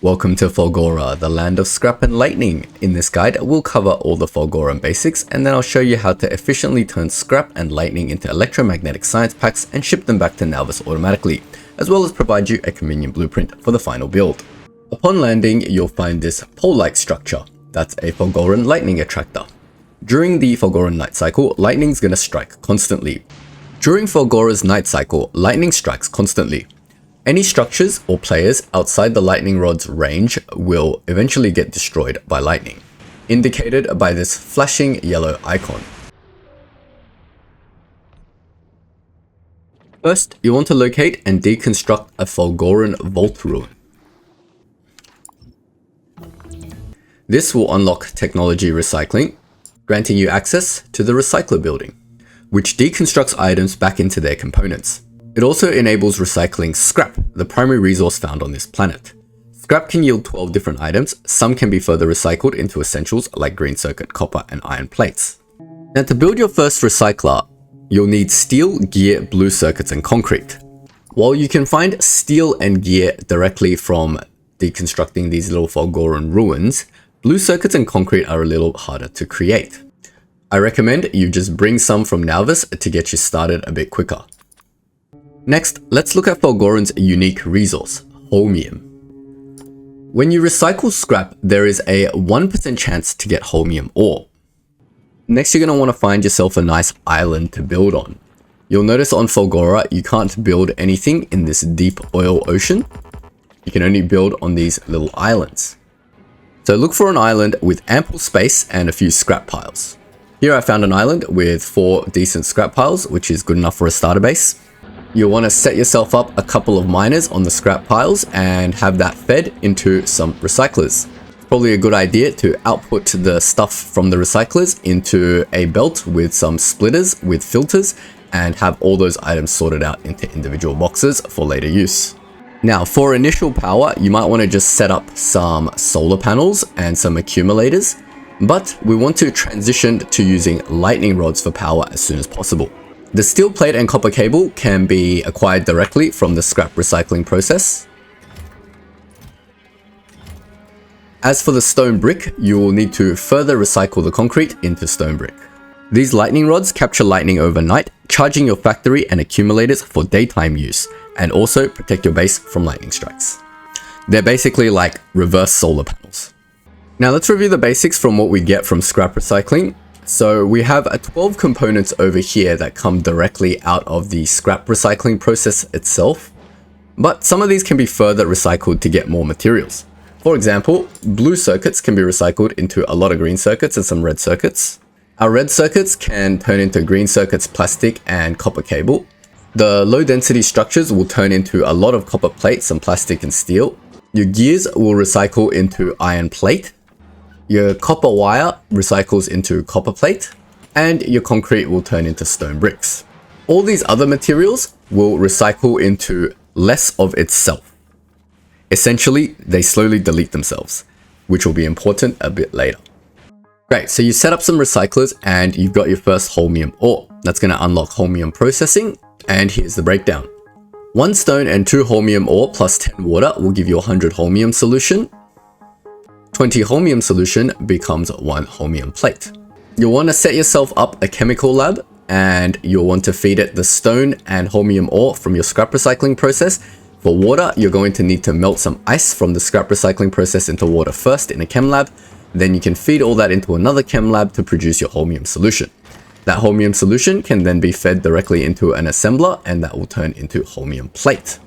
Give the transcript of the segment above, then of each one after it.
Welcome to Fulgora, the land of scrap and lightning. In this guide, we'll cover all the Fulgora basics, and then I'll show you how to efficiently turn scrap and lightning into electromagnetic science packs and ship them back to Nalvis automatically, as well as provide you a convenient blueprint for the final build. Upon landing, you'll find this pole-like structure. That's a Fulgoran lightning attractor. During the Fulgoran night cycle, lightning's gonna strike constantly. During Fulgora's night cycle, lightning strikes constantly. Any structures or players outside the lightning rod's range will eventually get destroyed by lightning, indicated by this flashing yellow icon. First, you want to locate and deconstruct a Fulgoran vault ruin. This will unlock technology recycling, granting you access to the recycler building, which deconstructs items back into their components. It also enables recycling scrap, the primary resource found on this planet. Scrap can yield 12 different items. Some can be further recycled into essentials like green circuit, copper, and iron plates. Now, to build your first recycler, you'll need steel, gear, blue circuits, and concrete. While you can find steel and gear directly from deconstructing these little Fulgoran ruins, blue circuits and concrete are a little harder to create. I recommend you just bring some from Nalvis to get you started a bit quicker. Next, let's look at Fulgoran's unique resource, holmium. When you recycle scrap, there is a 1% chance to get holmium ore. Next, you're going to want to find yourself a nice island to build on. You'll notice on Fulgora, you can't build anything in this deep oil ocean. You can only build on these little islands. So look for an island with ample space and a few scrap piles. Here I found an island with 4 decent scrap piles, which is good enough for a starter base. You'll want to set yourself up a couple of miners on the scrap piles and have that fed into some recyclers. It's probably a good idea to output the stuff from the recyclers into a belt with some splitters with filters and have all those items sorted out into individual boxes for later use. Now, for initial power, you might want to just set up some solar panels and some accumulators, but we want to transition to using lightning rods for power as soon as possible. The steel plate and copper cable can be acquired directly from the scrap recycling process. As for the stone brick, you will need to further recycle the concrete into stone brick. These lightning rods capture lightning overnight, charging your factory and accumulators for daytime use, and also protect your base from lightning strikes. They're basically like reverse solar panels. Now let's review the basics from what we get from scrap recycling. So we have 12 components over here that come directly out of the scrap recycling process itself, but some of these can be further recycled to get more materials. For example, blue circuits can be recycled into a lot of green circuits and some red circuits. Our red circuits can turn into green circuits, plastic, and copper cable. The low density structures will turn into a lot of copper plate, some plastic and steel. Your gears will recycle into iron plate. Your copper wire recycles into copper plate, and your concrete will turn into stone bricks. All these other materials will recycle into less of itself. Essentially, they slowly delete themselves, which will be important a bit later. Great, so you set up some recyclers and you've got your first holmium ore. That's going to unlock holmium processing, and here's the breakdown. 1 stone and 2 holmium ore plus 10 water will give you 100 holmium solution. 20 holmium solution becomes 1 holmium plate. You'll want to set yourself up a chemical lab, and you'll want to feed it the stone and holmium ore from your scrap recycling process. For water, you're going to need to melt some ice from the scrap recycling process into water first in a chem lab. Then you can feed all that into another chem lab to produce your holmium solution. That holmium solution can then be fed directly into an assembler, and that will turn into holmium plate.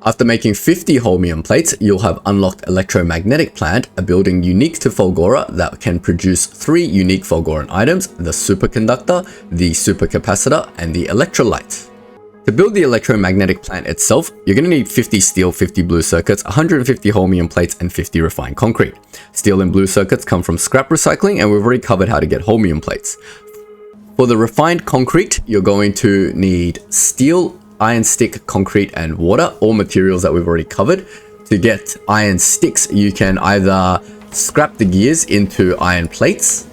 After making 50 holmium plates, you'll have unlocked Electromagnetic plant, a building unique to Fulgora that can produce 3 unique Fulgoran items: the superconductor, the supercapacitor, and the electrolyte. To build the Electromagnetic plant itself, you're going to need 50 steel, 50 blue circuits, 150 holmium plates, and 50 refined concrete. Steel and blue circuits come from scrap recycling, and we've already covered how to get holmium plates. For the refined concrete, you're going to need steel, iron stick, concrete, and water, all materials that we've already covered. To get iron sticks, you can either scrap the gears into iron plates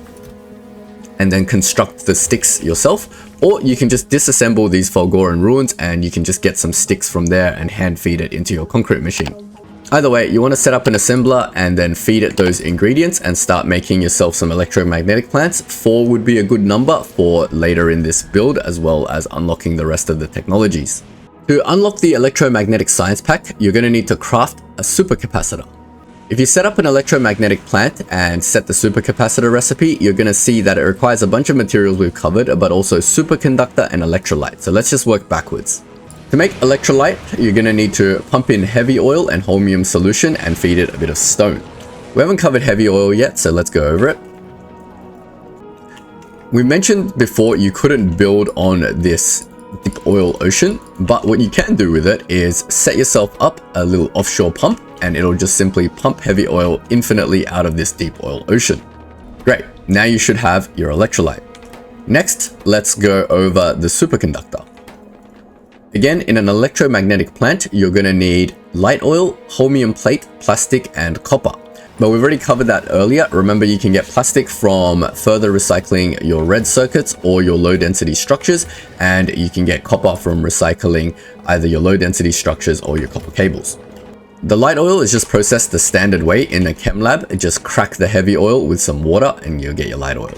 and then construct the sticks yourself, or you can just disassemble these Fulgoran ruins and you can just get some sticks from there and hand feed it into your concrete machine. Either way, you want to set up an assembler and then feed it those ingredients and start making yourself some electromagnetic plants. 4 would be a good number for later in this build, as well as unlocking the rest of the technologies. To unlock the electromagnetic science pack, you're going to need to craft a supercapacitor. If you set up an electromagnetic plant and set the supercapacitor recipe, you're going to see that it requires a bunch of materials we've covered, but also superconductor and electrolyte. So let's just work backwards. To make electrolyte, you're going to need to pump in heavy oil and holmium solution and feed it a bit of stone. We haven't covered heavy oil yet, so let's go over it. We mentioned before you couldn't build on this deep oil ocean, but what you can do with it is set yourself up a little offshore pump and it'll just simply pump heavy oil infinitely out of this deep oil ocean. Great, now you should have your electrolyte. Next, let's go over the superconductor. Again, in an electromagnetic plant, you're going to need light oil, holmium plate, plastic, and copper. But we've already covered that earlier. Remember, you can get plastic from further recycling your red circuits or your low density structures, and you can get copper from recycling either your low density structures or your copper cables. The light oil is just processed the standard way in a chem lab. Just crack the heavy oil with some water and you'll get your light oil.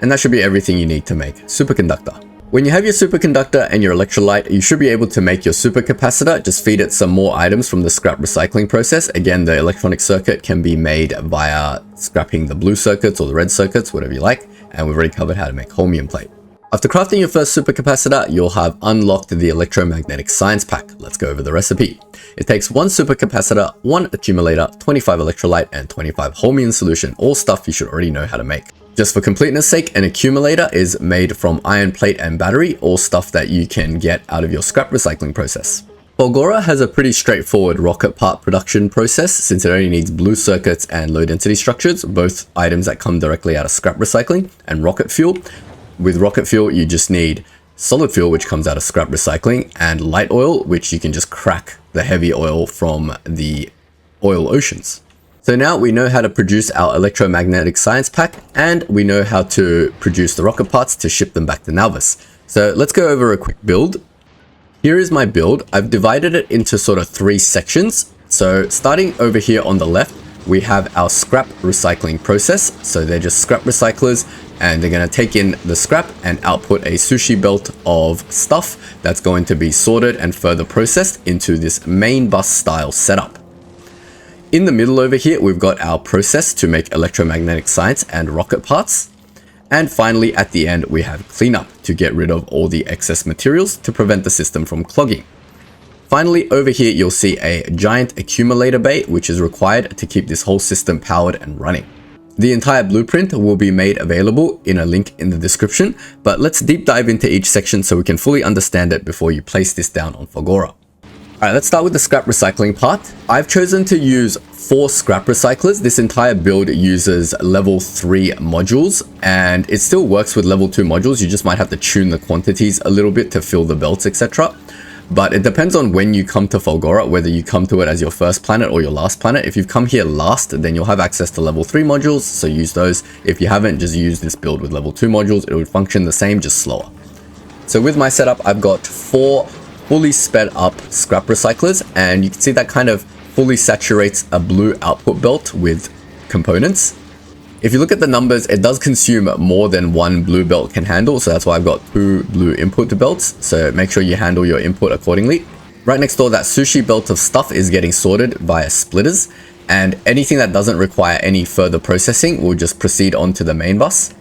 And that should be everything you need to make superconductor. When you have your superconductor and your electrolyte, you should be able to make your supercapacitor. Just feed it some more items from the scrap recycling process. Again, the electronic circuit can be made via scrapping the blue circuits or the red circuits, whatever you like. And we've already covered how to make holmium plate. After crafting your first supercapacitor, you'll have unlocked the electromagnetic science pack. Let's go over the recipe. It takes 1 supercapacitor, 1 accumulator, 25 electrolyte, and 25 holmium solution, all stuff you should already know how to make. Just for completeness sake, an accumulator is made from iron plate and battery, all stuff that you can get out of your scrap recycling process. Fulgora has a pretty straightforward rocket part production process since it only needs blue circuits and low density structures, both items that come directly out of scrap recycling, and rocket fuel. With rocket fuel, you just need solid fuel, which comes out of scrap recycling, and light oil, which you can just crack the heavy oil from the oil oceans. So now we know how to produce our electromagnetic science pack, and we know how to produce the rocket parts to ship them back to Nalvis. So let's go over a quick build. Here is my build. I've divided it into sort of 3 sections. So starting over here on the left, we have our scrap recycling process. So they're just scrap recyclers, and they're going to take in the scrap and output a sushi belt of stuff that's going to be sorted and further processed into this main bus style setup. In the middle over here, we've got our process to make electromagnetic science and rocket parts. And finally, at the end, we have cleanup to get rid of all the excess materials to prevent the system from clogging. Finally, over here, you'll see a giant accumulator bay, which is required to keep this whole system powered and running. The entire blueprint will be made available in a link in the description, but let's deep dive into each section so we can fully understand it before you place this down on Fulgora. Alright, let's start with the scrap recycling part. I've chosen to use 4 scrap recyclers. This entire build uses level 3 modules, and it still works with level 2 modules. You just might have to tune the quantities a little bit to fill the belts, etc. But it depends on when you come to Fulgora, whether you come to it as your first planet or your last planet. If you've come here last, then you'll have access to level 3 modules, so use those. If you haven't, just use this build with level 2 modules. It would function the same, just slower. So with my setup, I've got 4 fully sped up scrap recyclers, and you can see that kind of fully saturates a blue output belt with components. If you look at the numbers, it does consume more than 1 blue belt can handle, so that's why I've got 2 blue input belts, so make sure you handle your input accordingly. Right next door, that sushi belt of stuff is getting sorted via splitters, and anything that doesn't require any further processing will just proceed onto the main bus.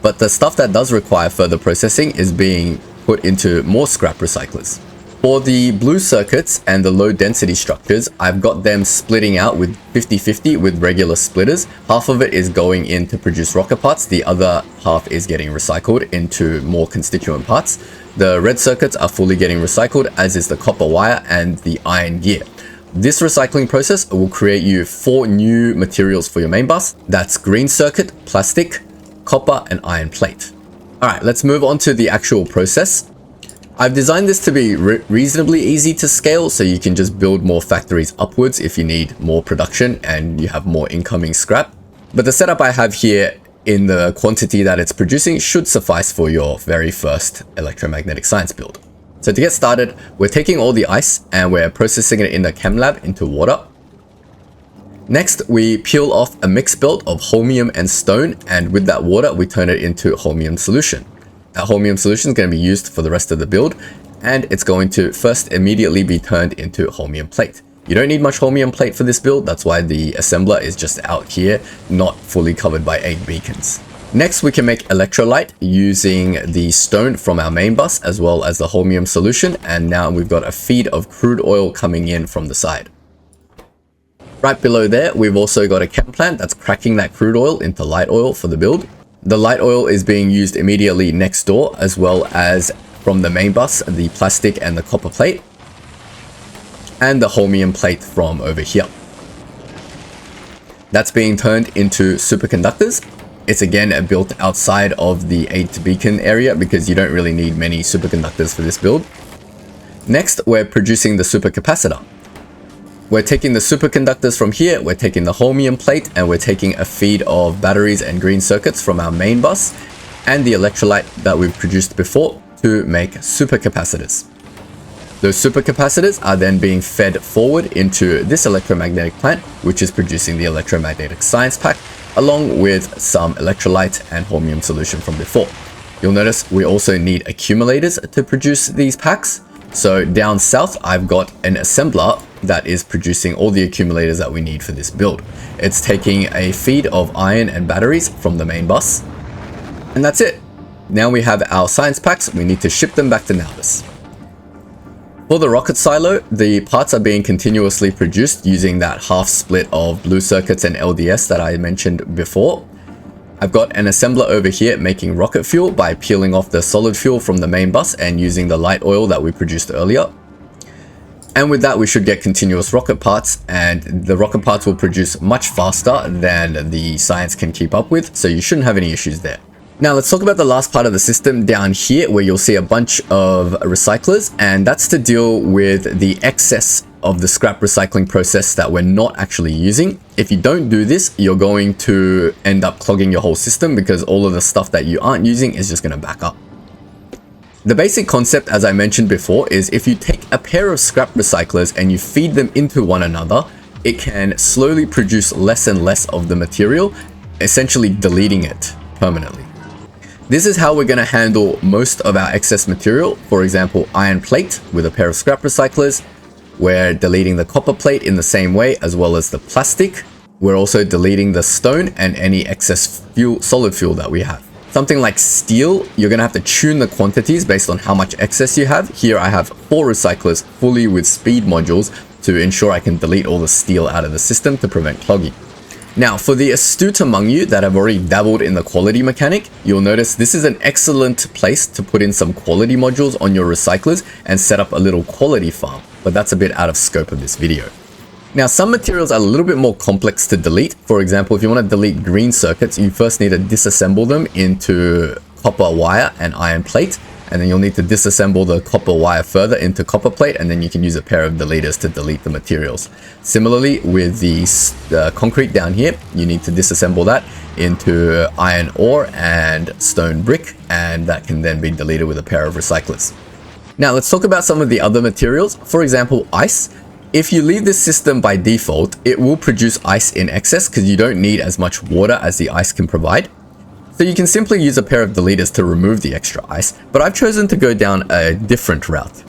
But the stuff that does require further processing is being put into more scrap recyclers. For the blue circuits and the low density structures, I've got them splitting out with 50-50 with regular splitters. Half of it is going in to produce rocket parts, the other half is getting recycled into more constituent parts. The red circuits are fully getting recycled, as is the copper wire and the iron gear. This recycling process will create you 4 new materials for your main bus. That's green circuit, plastic, copper, and iron plate. Alright, let's move on to the actual process. I've designed this to be reasonably easy to scale, so you can just build more factories upwards if you need more production and you have more incoming scrap. But the setup I have here in the quantity that it's producing should suffice for your very first electromagnetic science build. So to get started, we're taking all the ice and we're processing it in the chem lab into water. Next, we peel off a mixed belt of holmium and stone, and with that water, we turn it into holmium solution. That holmium solution is going to be used for the rest of the build, and it's going to first immediately be turned into holmium plate. You don't need much holmium plate for this build, that's why the assembler is just out here, not fully covered by 8 beacons. Next, we can make electrolyte using the stone from our main bus, as well as the holmium solution, and now we've got a feed of crude oil coming in from the side. Right below there, we've also got a chem plant that's cracking that crude oil into light oil for the build. The light oil is being used immediately next door, as well as from the main bus, the plastic and the copper plate, and the holmium plate from over here. That's being turned into superconductors. It's again built outside of the 8 beacon area because you don't really need many superconductors for this build. Next, we're producing the supercapacitor. We're taking the superconductors from here, we're taking the holmium plate, and we're taking a feed of batteries and green circuits from our main bus and the electrolyte that we've produced before to make supercapacitors. Those supercapacitors are then being fed forward into this electromagnetic plant, which is producing the electromagnetic science pack, along with some electrolyte and holmium solution from before. You'll notice we also need accumulators to produce these packs. So down south, I've got an assembler that is producing all the accumulators that we need for this build. It's taking a feed of iron and batteries from the main bus. And that's it. Now we have our science packs, we need to ship them back to Navis. For the rocket silo, the parts are being continuously produced using that half split of blue circuits and LDS that I mentioned before. I've got an assembler over here making rocket fuel by peeling off the solid fuel from the main bus and using the light oil that we produced earlier. And with that, we should get continuous rocket parts, and the rocket parts will produce much faster than the science can keep up with, so you shouldn't have any issues there. Now let's talk about the last part of the system down here, where you'll see a bunch of recyclers, and that's to deal with the excess of the scrap recycling process that we're not actually using. If you don't do this, you're going to end up clogging your whole system because all of the stuff that you aren't using is just going to back up. The basic concept, as I mentioned before, is if you take a pair of scrap recyclers and you feed them into one another, it can slowly produce less and less of the material, essentially deleting it permanently. This is how we're going to handle most of our excess material. For example, iron plate with a pair of scrap recyclers. We're deleting the copper plate in the same way, as well as the plastic. We're also deleting the stone and any excess fuel, solid fuel that we have. Something like steel, you're going to have to tune the quantities based on how much excess you have. Here I have 4 recyclers fully with speed modules to ensure I can delete all the steel out of the system to prevent clogging. Now, for the astute among you that have already dabbled in the quality mechanic, you'll notice this is an excellent place to put in some quality modules on your recyclers and set up a little quality farm, but that's a bit out of scope of this video. Now, some materials are a little bit more complex to delete. For example, if you want to delete green circuits, you first need to disassemble them into copper wire and iron plate, and then you'll need to disassemble the copper wire further into copper plate, and then you can use a pair of deleters to delete the materials. Similarly, with the concrete down here, you need to disassemble that into iron ore and stone brick, and that can then be deleted with a pair of recyclers. Now, let's talk about some of the other materials. For example, ice. If you leave this system by default, it will produce ice in excess because you don't need as much water as the ice can provide. So you can simply use a pair of deleters to remove the extra ice, but I've chosen to go down a different route.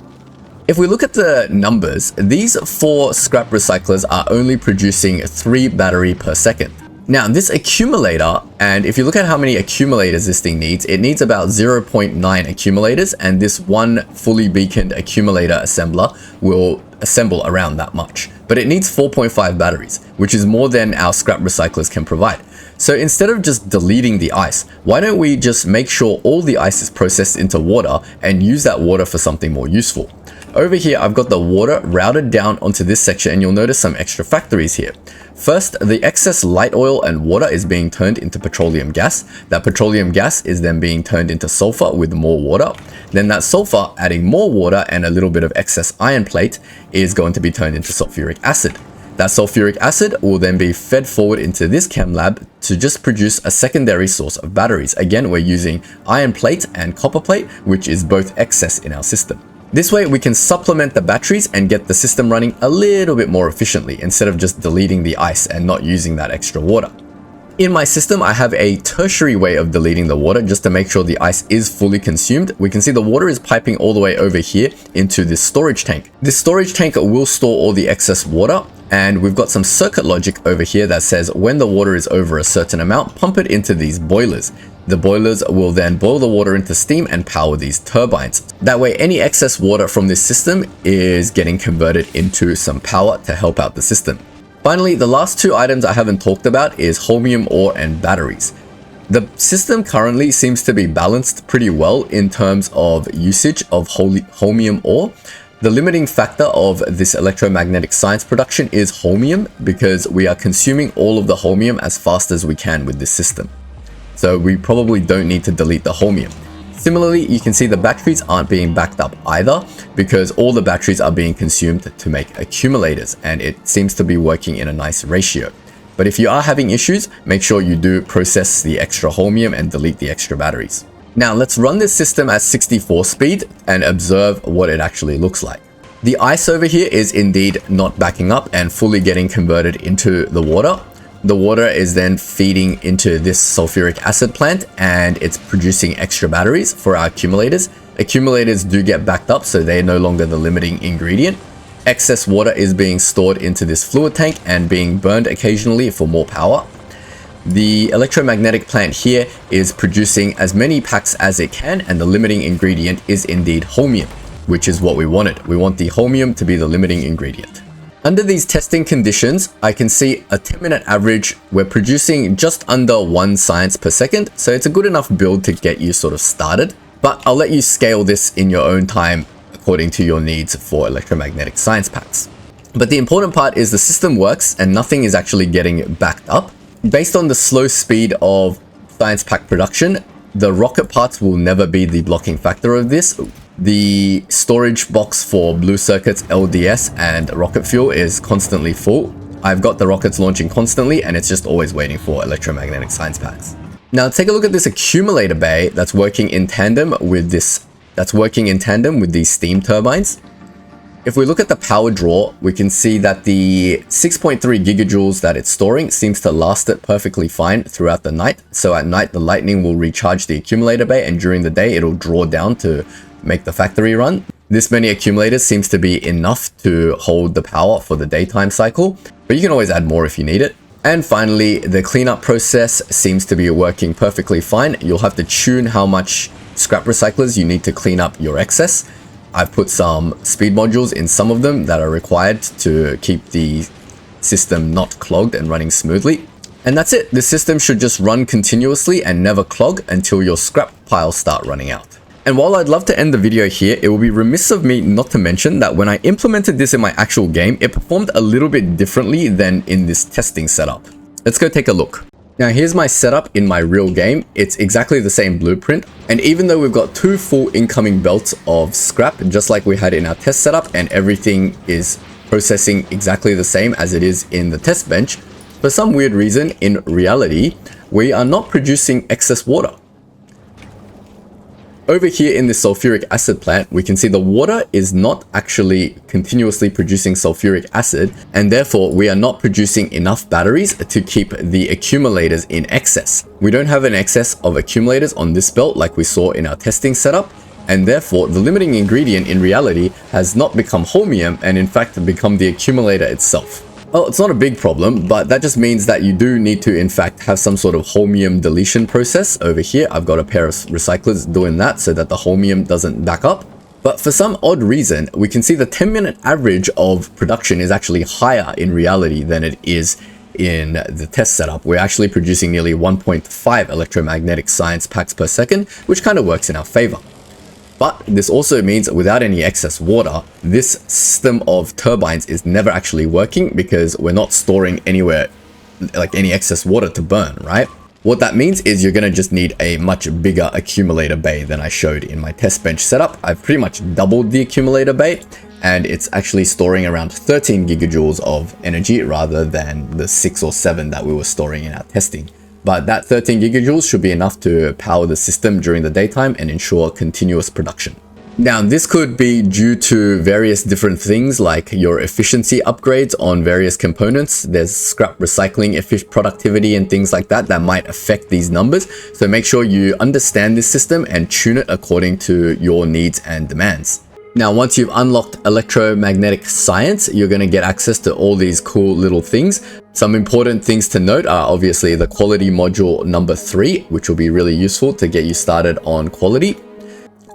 If we look at the numbers, these 4 scrap recyclers are only producing 3 battery per second. Now, this accumulator, and if you look at how many accumulators this thing needs, it needs about 0.9 accumulators, and this one fully beaconed accumulator assembler will assemble around that much. But it needs 4.5 batteries, which is more than our scrap recyclers can provide. So instead of just deleting the ice, why don't we just make sure all the ice is processed into water and use that water for something more useful? Over here, I've got the water routed down onto this section, and you'll notice some extra factories here. First, the excess light oil and water is being turned into petroleum gas. That petroleum gas is then being turned into sulfur with more water. Then that sulfur, adding more water and a little bit of excess iron plate, is going to be turned into sulfuric acid. That sulfuric acid will then be fed forward into this chem lab to just produce a secondary source of batteries. Again, we're using iron plate and copper plate, which is both excess in our system. This way we can supplement the batteries and get the system running a little bit more efficiently instead of just deleting the ice and not using that extra water. In my system, I have a tertiary way of deleting the water just to make sure the ice is fully consumed. We can see the water is piping all the way over here into this storage tank. This storage tank will store all the excess water, and we've got some circuit logic over here that says when the water is over a certain amount, pump it into these boilers. The boilers will then boil the water into steam and power these turbines. That way, any excess water from this system is getting converted into some power to help out the system. Finally, the last two items I haven't talked about is holmium ore and batteries. The system currently seems to be balanced pretty well in terms of usage of holmium ore. The limiting factor of this electromagnetic science production is holmium, because we are consuming all of the holmium as fast as we can with this system. So we probably don't need to delete the holmium. Similarly, you can see the batteries aren't being backed up either, because all the batteries are being consumed to make accumulators, and it seems to be working in a nice ratio. But if you are having issues, make sure you do process the extra holmium and delete the extra batteries. Now let's run this system at 64 speed and observe what it actually looks like. The ice over here is indeed not backing up and fully getting converted into the water. The water is then feeding into this sulfuric acid plant, and it's producing extra batteries for our accumulators. Accumulators do get backed up, so they're no longer the limiting ingredient. Excess water is being stored into this fluid tank and being burned occasionally for more power. The electromagnetic plant here is producing as many packs as it can, and the limiting ingredient is indeed holmium, which is what we wanted. We want the holmium to be the limiting ingredient. Under these testing conditions, I can see a 10-minute average. We're producing just under 1 science per second, so it's a good enough build to get you sort of started. But I'll let you scale this in your own time according to your needs for electromagnetic science packs. But the important part is the system works and nothing is actually getting backed up. Based on the slow speed of science pack production, the rocket parts will never be the blocking factor of this. The storage box for blue circuits, LDS, and rocket fuel is constantly full. I've got the rockets launching constantly, and it's just always waiting for electromagnetic science packs. Now take a look at this accumulator bay that's working in tandem with these steam turbines. If we look at the power draw, we can see that the 6.3 gigajoules that it's storing seems to last it perfectly fine throughout the night. So at night, the lightning will recharge the accumulator bay, and during the day, it'll draw down to make the factory run. This many accumulators seems to be enough to hold the power for the daytime cycle, but you can always add more if you need it. And finally, the cleanup process seems to be working perfectly fine. You'll have to tune how much scrap recyclers you need to clean up your excess. I've put some speed modules in some of them that are required to keep the system not clogged and running smoothly. And that's it. The system should just run continuously and never clog until your scrap piles start running out. And while I'd love to end the video here, it would be remiss of me not to mention that when I implemented this in my actual game, it performed a little bit differently than in this testing setup. Let's go take a look. Now here's my setup in my real game. It's exactly the same blueprint. And even though we've got 2 full incoming belts of scrap, just like we had in our test setup, and everything is processing exactly the same as it is in the test bench, for some weird reason, in reality, we are not producing excess water. Over here in this sulfuric acid plant, we can see the water is not actually continuously producing sulfuric acid, and therefore we are not producing enough batteries to keep the accumulators in excess. We don't have an excess of accumulators on this belt like we saw in our testing setup, and therefore the limiting ingredient in reality has not become holmium and in fact become the accumulator itself. Well, it's not a big problem, but that just means that you do need to, in fact, have some sort of holmium deletion process over here. I've got a pair of recyclers doing that so that the holmium doesn't back up. But for some odd reason, we can see the 10-minute average of production is actually higher in reality than it is in the test setup. We're actually producing nearly 1.5 electromagnetic science packs per second, which kind of works in our favor. But this also means without any excess water, this system of turbines is never actually working because we're not storing anywhere like any excess water to burn, right? What that means is you're going to just need a much bigger accumulator bay than I showed in my test bench setup. I've pretty much doubled the accumulator bay, and it's actually storing around 13 gigajoules of energy rather than the 6 or 7 that we were storing in our testing. But that 13 gigajoules should be enough to power the system during the daytime and ensure continuous production. Now, this could be due to various different things like your efficiency upgrades on various components. There's scrap recycling, productivity, and things like that that might affect these numbers. So make sure you understand this system and tune it according to your needs and demands. Now, once you've unlocked electromagnetic science, you're going to get access to all these cool little things. Some important things to note are obviously the quality module number 3, which will be really useful to get you started on quality.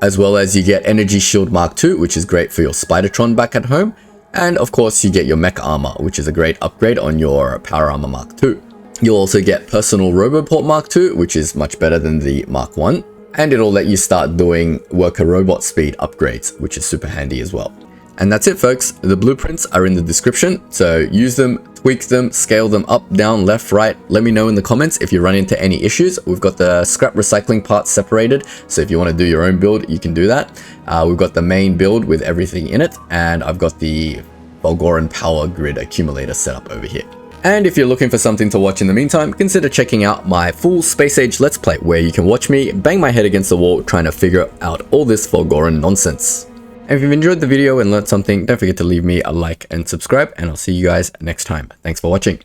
As well as you get Energy Shield Mark II, which is great for your Spidertron back at home. And of course, you get your Mech Armor, which is a great upgrade on your Power Armor Mark II. You'll also get Personal Roboport Mark II, which is much better than the Mark I. And it'll let you start doing Worker Robot Speed upgrades, which is super handy as well. And that's it, folks. The blueprints are in the description, so use them, tweak them, scale them up, down, left, right. Let me know in the comments if you run into any issues. We've got the scrap recycling parts separated, so if you want to do your own build, you can do that. We've got the main build with everything in it, and I've got the Fulgora power grid accumulator set up over here. And if you're looking for something to watch in the meantime, consider checking out my full Space Age Let's Play, where you can watch me bang my head against the wall trying to figure out all this Fulgora nonsense. And if you've enjoyed the video and learned something, don't forget to leave me a like and subscribe, and I'll see you guys next time. Thanks for watching.